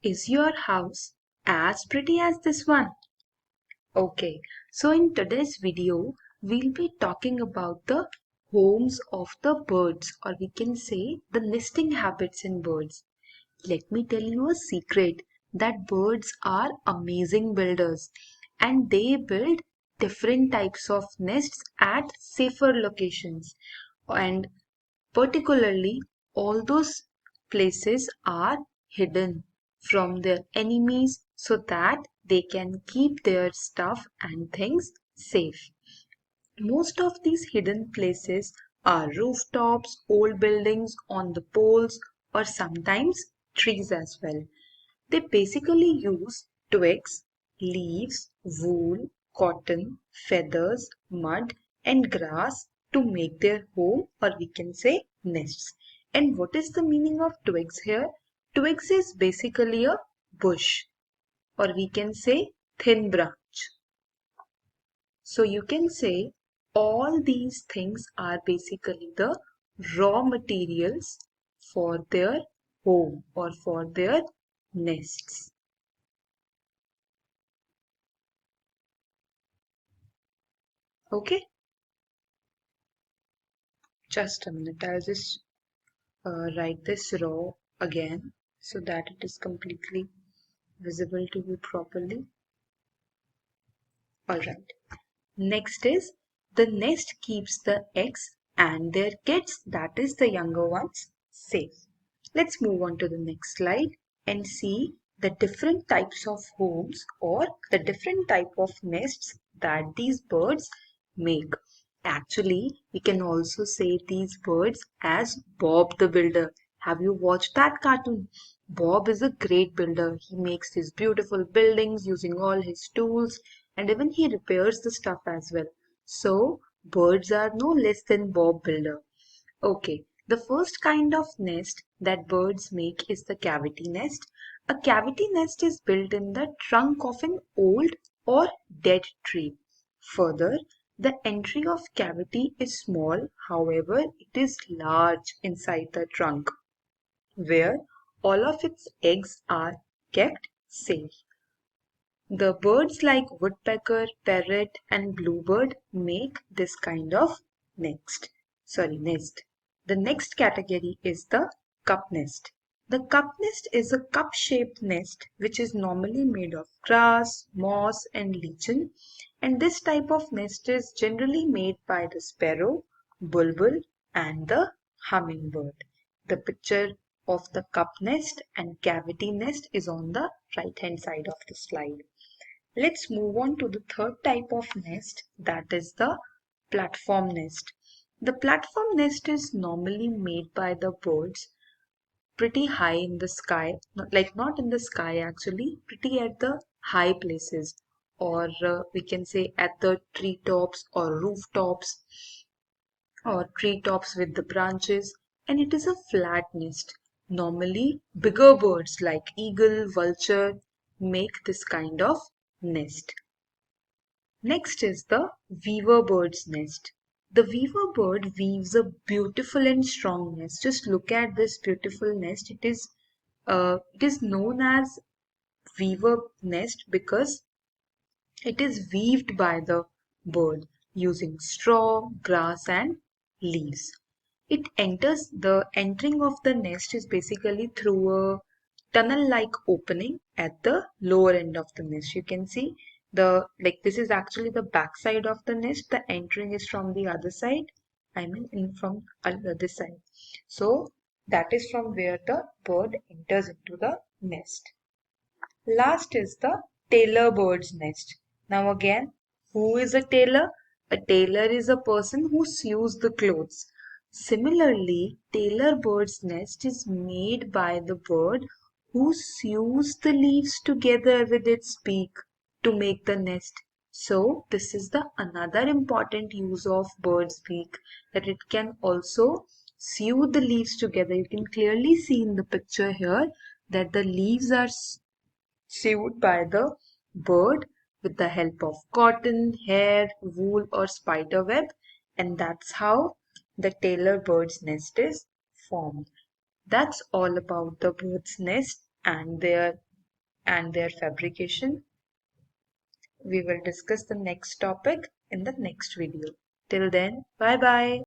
Is your house as pretty as this one? Okay, so in today's video, we'll be talking about the homes of the birds, or we can say the nesting habits in birds. Let me tell you a secret that birds are amazing builders and they build different types of nests at safer locations. And particularly, all those places are hidden from their enemies so that they can keep their stuff and things safe. Most of these hidden places are rooftops, old buildings on the poles, or sometimes trees as well. They basically use twigs, leaves, wool, cotton, feathers, mud, and grass to make their home, or we can say nests. And what is the meaning of twigs here? Twigs is basically a bush, or we can say thin branch. So you can say all these things are basically the raw materials for their home or for their nests. Okay, just a minute. I'll just write this raw again so that it is completely visible to you properly. Alright. Next is the nest keeps the eggs and their kids, that is the younger ones, safe. Let's move on to the next slide and see the different types of homes or the different type of nests that these birds make. Actually, we can also say these birds as Bob the Builder. Have you watched that cartoon? Bob is a great builder. He makes these beautiful buildings using all his tools and even he repairs the stuff as well. So, birds are no less than Bob Builder. Okay, the first kind of nest that birds make is the cavity nest. A cavity nest is built in the trunk of an old or dead tree. Further, the entry of cavity is small, however, it is large inside the trunk, where all of its eggs are kept safe. The birds like woodpecker, parrot, and bluebird make this kind of nest. The next category is the cup nest. The cup nest is a cup-shaped nest which is normally made of grass, moss, and lichen. And this type of nest is generally made by the sparrow, bulbul, and the hummingbird. The picture of the cup nest and cavity nest is on the right hand side of the slide. Let's move on to the third type of nest, that is the platform nest. The platform nest is normally made by the birds pretty high in the sky, like not in the sky actually, pretty at the high places, or we can say at the treetops or rooftops or treetops with the branches, and it is a flat nest. Normally, bigger birds like eagle, vulture make this kind of nest. Next is the weaver bird's nest. The weaver bird weaves a beautiful and strong nest. Just look at this beautiful nest. It is known as weaver nest because it is weaved by the bird using straw, grass, and leaves. The entering of the nest is basically through a tunnel-like opening at the lower end of the nest. You can see this is actually the back side of the nest. The entering is from the other side. I mean, from this side. So that is from where the bird enters into the nest. Last is the tailor bird's nest. Now again, who is a tailor? A tailor is a person who sews the clothes. Similarly, tailor bird's nest is made by the bird who sews the leaves together with its beak to make the nest. So this is the another important use of bird's beak, that it can also sew the leaves together. You can clearly see in the picture here that the leaves are sewed by the bird with the help of cotton, hair, wool, or spider web, and that's how the tailor bird's nest is formed. That's all about the bird's nest and their and their fabrication. We will discuss the next topic in the next video. Till then, bye bye.